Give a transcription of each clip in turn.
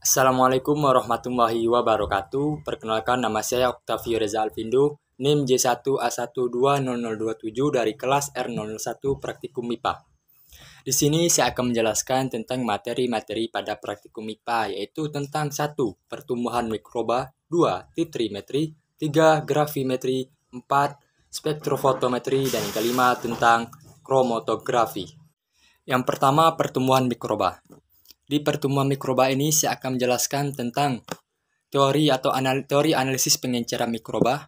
Assalamualaikum warahmatullahi wabarakatuh. Perkenalkan, nama saya Octavio Reza Alvindo, NIM J1A120027 dari kelas R001 Praktikum MIPA. Di sini saya akan menjelaskan tentang materi-materi pada praktikum MIPA, yaitu tentang 1. Pertumbuhan mikroba, 2. Titrimetri, 3. Gravimetri, 4. Spektrofotometri, dan kelima tentang kromatografi. Yang pertama, pertumbuhan mikroba. Di pertumbuhan mikroba ini saya akan menjelaskan tentang teori analisis pengenceran mikroba,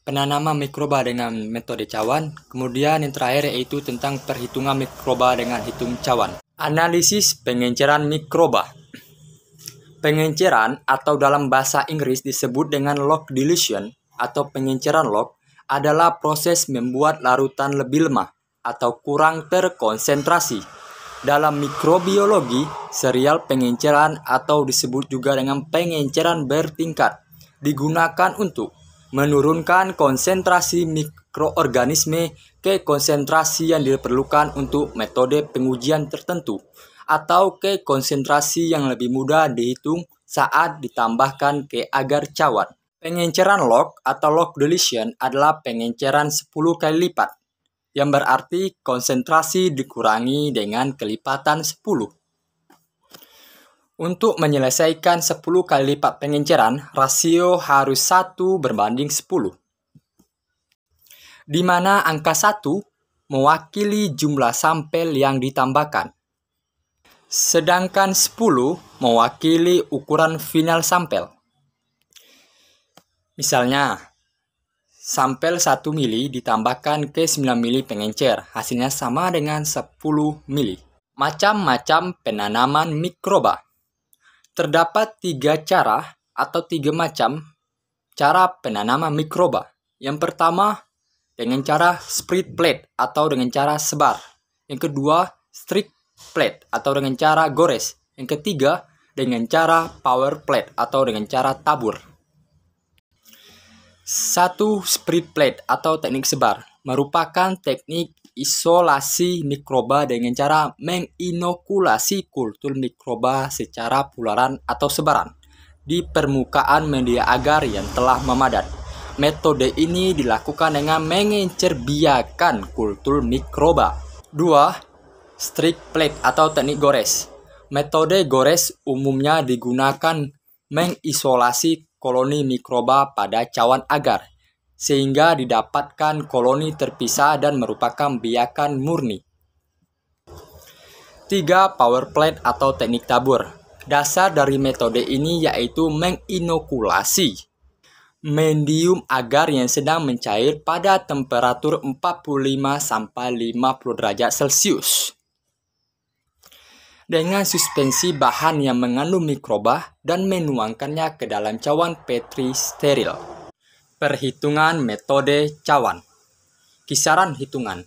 penanaman mikroba dengan metode cawan, kemudian yang terakhir yaitu tentang perhitungan mikroba dengan hitung cawan. Analisis pengenceran mikroba. Pengenceran atau dalam bahasa Inggris disebut dengan log dilution atau pengenceran log adalah proses membuat larutan lebih lemah atau kurang terkonsentrasi. Dalam mikrobiologi, serial pengenceran atau disebut juga dengan pengenceran bertingkat digunakan untuk menurunkan konsentrasi mikroorganisme ke konsentrasi yang diperlukan untuk metode pengujian tertentu atau ke konsentrasi yang lebih mudah dihitung saat ditambahkan ke agar cawan. Pengenceran log atau log dilution adalah pengenceran 10 kali lipat, yang berarti konsentrasi dikurangi dengan kelipatan 10. Untuk menyelesaikan 10 kali lipat pengenceran, rasio harus 1 berbanding 10. Di mana angka 1 mewakili jumlah sampel yang ditambahkan. Sedangkan 10 mewakili ukuran final sampel. Misalnya, sampel 1 mili ditambahkan ke 9 mili pengencer, hasilnya sama dengan 10 mili. Macam-macam penanaman mikroba. Terdapat 3 cara atau 3 macam cara penanaman mikroba. Yang pertama, dengan cara spread plate atau dengan cara sebar. Yang kedua, strict plate atau dengan cara gores. Yang ketiga, dengan cara power plate atau dengan cara tabur. 1. Spread plate atau teknik sebar merupakan teknik isolasi mikroba dengan cara menginokulasi kultur mikroba secara pularan atau sebaran di permukaan media agar yang telah memadat. Metode ini dilakukan dengan mengencer biakan kultur mikroba. 2. Strict plate atau teknik gores. Metode gores umumnya digunakan mengisolasi koloni mikroba pada cawan agar, sehingga didapatkan koloni terpisah dan merupakan biakan murni. 3. Power plate atau teknik tabur. Dasar dari metode ini yaitu menginokulasi medium agar yang sedang mencair pada temperatur 45-50 derajat Celcius dengan suspensi bahan yang mengandung mikroba dan menuangkannya ke dalam cawan Petri steril. Perhitungan metode cawan. Kisaran hitungan.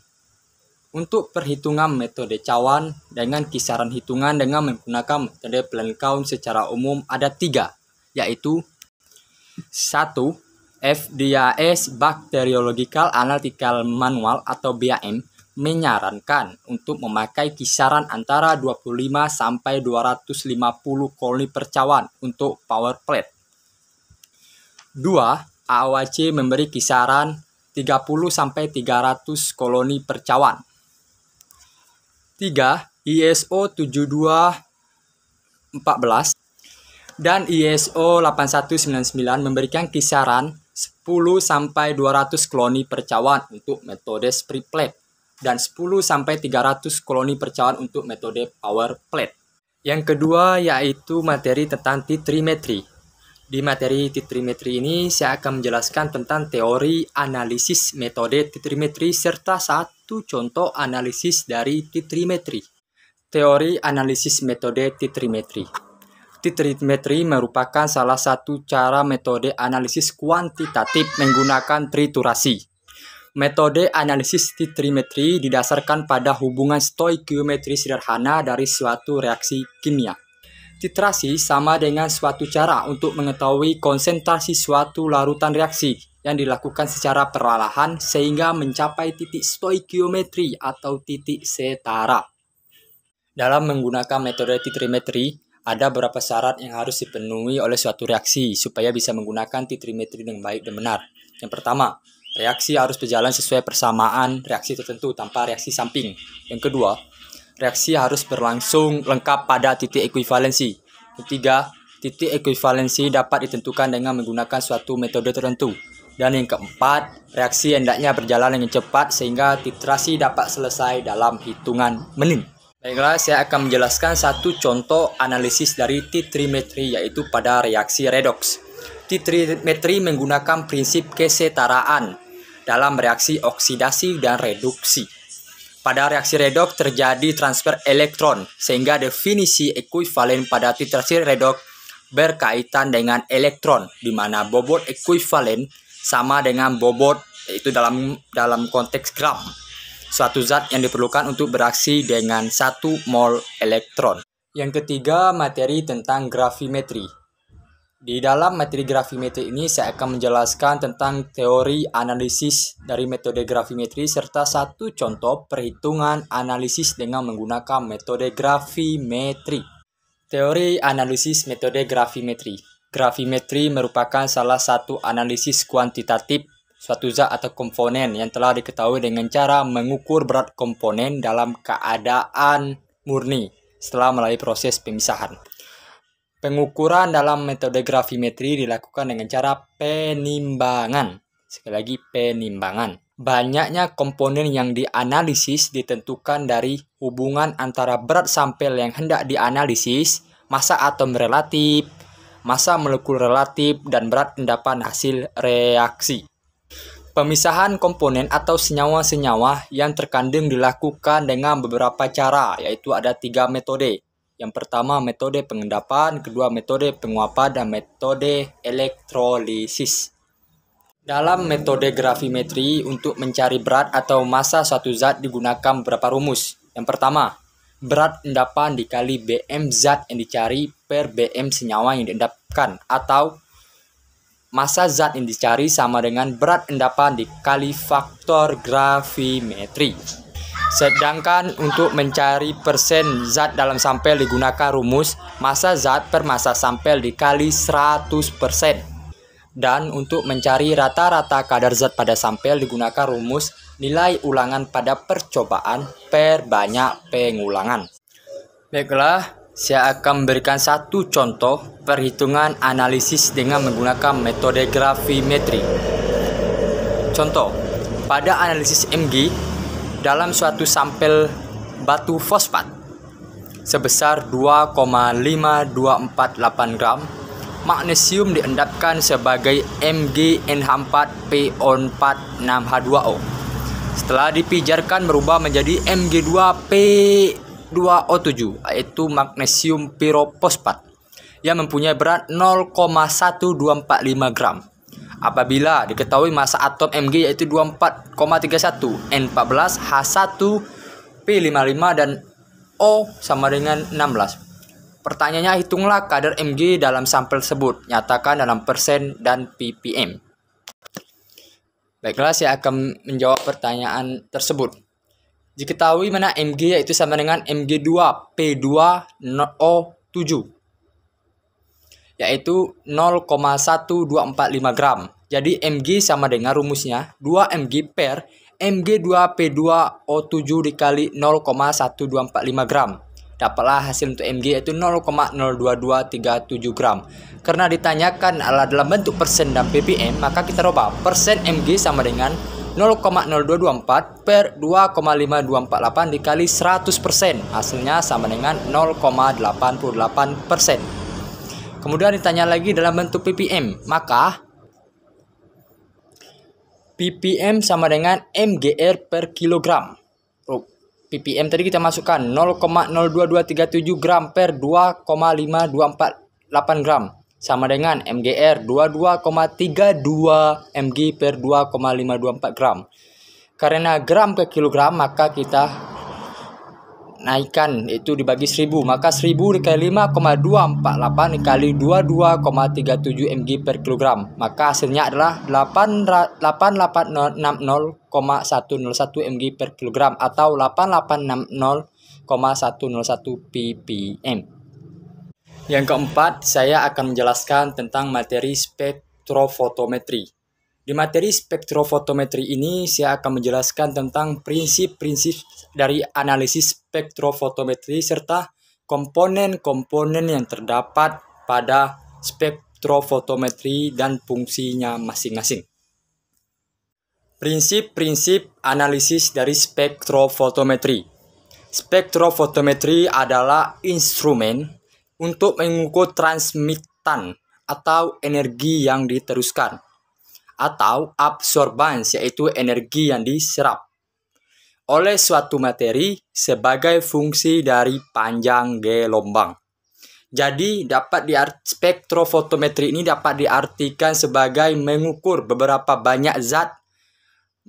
Untuk perhitungan metode cawan dengan kisaran hitungan dengan menggunakan metode Plain Count secara umum ada 3, yaitu 1. FDAS Bacteriological Analytical Manual atau BAM menyarankan untuk memakai kisaran antara 25-250 koloni per cawan untuk power plate. 2. AOAC memberi kisaran 30-300 koloni per cawan. 3. ISO 7214 dan ISO 8199 memberikan kisaran 10-200 koloni per cawan untuk metode spread plate dan 10-300 koloni per cawan untuk metode power plate. Yang kedua yaitu materi tentang titrimetri. Di materi titrimetri ini saya akan menjelaskan tentang teori analisis metode titrimetri serta 1 contoh analisis dari titrimetri. Teori analisis metode titrimetri. Titrimetri merupakan salah satu cara metode analisis kuantitatif menggunakan triturasi. Metode analisis titrimetri didasarkan pada hubungan stoikiometri sederhana dari suatu reaksi kimia. Titrasi sama dengan suatu cara untuk mengetahui konsentrasi suatu larutan reaksi yang dilakukan secara perlahan sehingga mencapai titik stoikiometri atau titik setara. Dalam menggunakan metode titrimetri, ada beberapa syarat yang harus dipenuhi oleh suatu reaksi supaya bisa menggunakan titrimetri dengan baik dan benar. Yang pertama, reaksi harus berjalan sesuai persamaan reaksi tertentu tanpa reaksi samping. Yang kedua, reaksi harus berlangsung lengkap pada titik ekuivalensi. Ketiga, titik ekuivalensi dapat ditentukan dengan menggunakan suatu metode tertentu. Dan yang keempat, reaksi hendaknya berjalan dengan cepat sehingga titrasi dapat selesai dalam hitungan menit. Baiklah, saya akan menjelaskan satu contoh analisis dari titrimetri, yaitu pada reaksi redoks. Titrimetri menggunakan prinsip kesetaraan dalam reaksi oksidasi dan reduksi. Pada reaksi redoks terjadi transfer elektron, sehingga definisi ekuivalen pada titrasi redoks berkaitan dengan elektron, di mana bobot ekuivalen sama dengan bobot, yaitu dalam konteks gram, suatu zat yang diperlukan untuk bereaksi dengan 1 mol elektron. Yang ketiga, materi tentang gravimetri. Di dalam materi gravimetri ini saya akan menjelaskan tentang teori analisis dari metode gravimetri serta satu contoh perhitungan analisis dengan menggunakan metode gravimetri. Teori analisis metode gravimetri. Gravimetri merupakan salah satu analisis kuantitatif suatu zat atau komponen yang telah diketahui dengan cara mengukur berat komponen dalam keadaan murni setelah melalui proses pemisahan. Pengukuran dalam metode gravimetri dilakukan dengan cara penimbangan. Sekali lagi, penimbangan. Banyaknya komponen yang dianalisis ditentukan dari hubungan antara berat sampel yang hendak dianalisis, massa atom relatif, massa molekul relatif, dan berat endapan hasil reaksi. Pemisahan komponen atau senyawa-senyawa yang terkandung dilakukan dengan beberapa cara, yaitu ada 3 metode. Yang pertama, metode pengendapan, kedua metode penguapan, dan metode elektrolisis. Dalam metode gravimetri, untuk mencari berat atau massa suatu zat digunakan beberapa rumus. Yang pertama, berat endapan dikali BM zat yang dicari per BM senyawa yang diendapkan, atau massa zat yang dicari sama dengan berat endapan dikali faktor gravimetri. Sedangkan untuk mencari persen zat dalam sampel digunakan rumus massa zat per massa sampel dikali 100%. Dan untuk mencari rata-rata kadar zat pada sampel digunakan rumus nilai ulangan pada percobaan per banyak pengulangan. Baiklah, saya akan memberikan satu contoh perhitungan analisis dengan menggunakan metode gravimetri. Contoh, pada analisis Mg dalam suatu sampel batu fosfat sebesar 2,5248 gram, magnesium diendapkan sebagai MgNH4PO4 6H2O. Setelah dipijarkan berubah menjadi Mg2P2O7, yaitu magnesium pirofosfat yang mempunyai berat 0,1245 gram. Apabila diketahui massa atom Mg yaitu 24,31, N14, H1, P55 dan O sama dengan 16. Pertanyaannya, hitunglah kadar Mg dalam sampel tersebut, nyatakan dalam persen dan ppm. Baiklah, saya akan menjawab pertanyaan tersebut. Diketahui mana Mg yaitu sama dengan Mg2P2O7, yaitu 0,1245 gram. Jadi Mg sama dengan rumusnya 2 Mg per Mg2P2O7 dikali 0,1245 gram. Dapatlah hasil untuk Mg yaitu 0,02237 gram. Karena ditanyakan adalah dalam bentuk persen dan ppm, maka kita rubah persen Mg sama dengan 0,0224 per 2,5248 dikali 100%. Hasilnya sama dengan 0,88%. Kemudian ditanya lagi dalam bentuk ppm, maka ppm sama dengan mgr per kilogram. ppm tadi kita masukkan 0,02237 gram per 2,5248 gram sama dengan mgr 22,32 mg per 2,524 gram. Karena gram ke kilogram, maka kita naikkan, itu dibagi 1000, maka 1000 dikali 5,248 dikali 22,37 mg per kilogram, maka hasilnya adalah 8860,101 mg per kilogram atau 8860,101 ppm. Yang keempat, saya akan menjelaskan tentang materi spektrofotometri. Di materi spektrofotometri ini, saya akan menjelaskan tentang prinsip-prinsip dari analisis spektrofotometri serta komponen-komponen yang terdapat pada spektrofotometri dan fungsinya masing-masing. Prinsip-prinsip analisis dari spektrofotometri. Spektrofotometri adalah instrumen untuk mengukur transmitan atau energi yang diteruskan, atau absorbans, yaitu energi yang diserap oleh suatu materi sebagai fungsi dari panjang gelombang. Jadi spektrofotometri ini dapat diartikan sebagai mengukur beberapa banyak zat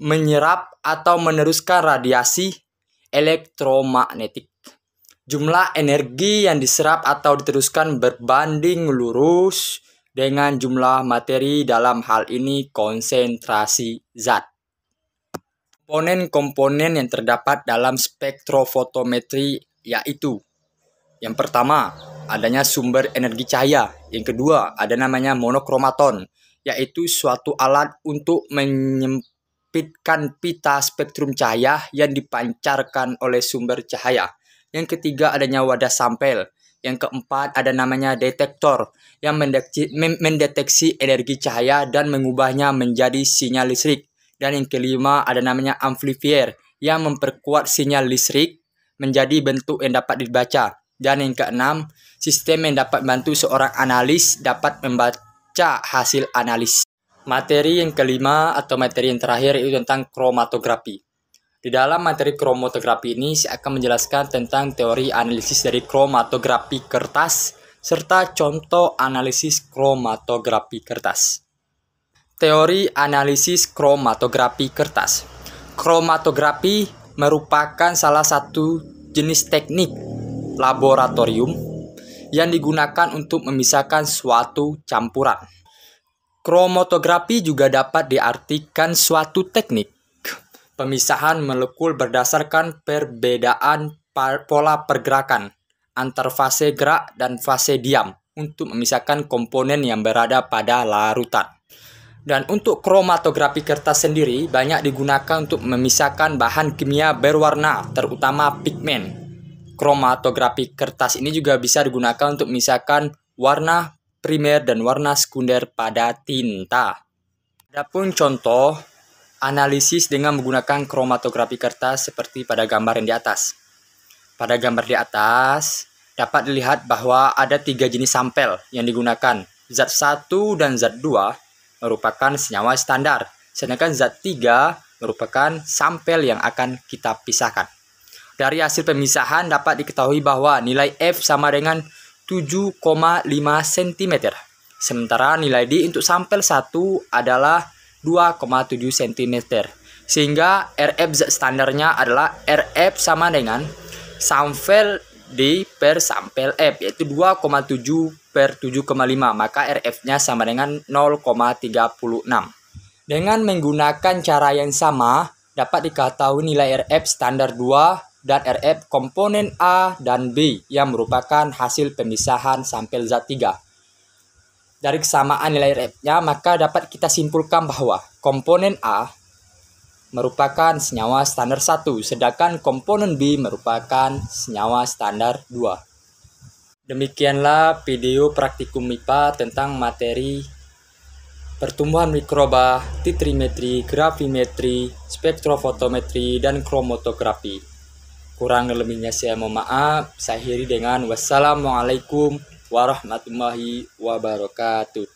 menyerap atau meneruskan radiasi elektromagnetik. Jumlah energi yang diserap atau diteruskan berbanding lurus dengan jumlah materi, dalam hal ini konsentrasi zat. Komponen-komponen yang terdapat dalam spektrofotometri yaitu: yang pertama, adanya sumber energi cahaya. Yang kedua, ada namanya monokromaton, yaitu suatu alat untuk menyempitkan pita spektrum cahaya yang dipancarkan oleh sumber cahaya. Yang ketiga, adanya wadah sampel. Yang keempat, ada namanya detektor yang mendeteksi energi cahaya dan mengubahnya menjadi sinyal listrik. Dan yang kelima, ada namanya amplifier yang memperkuat sinyal listrik menjadi bentuk yang dapat dibaca. Dan yang keenam, sistem yang dapat membantu seorang analis dapat membaca hasil analis. Materi yang kelima atau materi yang terakhir itu tentang kromatografi. Di dalam materi kromatografi ini, saya akan menjelaskan tentang teori analisis dari kromatografi kertas serta contoh analisis kromatografi kertas. Teori analisis kromatografi kertas. Kromatografi merupakan salah satu jenis teknik laboratorium yang digunakan untuk memisahkan suatu campuran. Kromatografi juga dapat diartikan suatu teknik pemisahan molekul berdasarkan perbedaan pola pergerakan antar fase gerak dan fase diam untuk memisahkan komponen yang berada pada larutan. Dan untuk kromatografi kertas sendiri banyak digunakan untuk memisahkan bahan kimia berwarna, terutama pigmen. Kromatografi kertas ini juga bisa digunakan untuk memisahkan warna primer dan warna sekunder pada tinta. Adapun contoh analisis dengan menggunakan kromatografi kertas seperti pada gambar yang di atas. Pada gambar di atas dapat dilihat bahwa ada 3 jenis sampel yang digunakan. Zat 1 dan zat 2 merupakan senyawa standar, sedangkan zat 3 merupakan sampel yang akan kita pisahkan. Dari hasil pemisahan dapat diketahui bahwa nilai F sama dengan 7,5 cm. Sementara nilai D untuk sampel 1 adalah 2,7 cm. Sehingga RF zat standarnya adalah RF sama dengan sampel D per sampel F, yaitu 2,7 per 7,5. Maka RF-nya sama dengan 0,36. Dengan menggunakan cara yang sama, dapat diketahui nilai RF standar 2 dan RF komponen A dan B yang merupakan hasil pemisahan sampel zat 3. Dari kesamaan nilai RF-nya, maka dapat kita simpulkan bahwa komponen A merupakan senyawa standar 1, sedangkan komponen B merupakan senyawa standar 2. Demikianlah video praktikum MIPA tentang materi pertumbuhan mikroba, titrimetri, gravimetri, spektrofotometri, dan kromatografi. Kurang lebihnya saya mohon maaf. Saya akhiri dengan wassalamualaikum warahmatullahi wabarakatuh.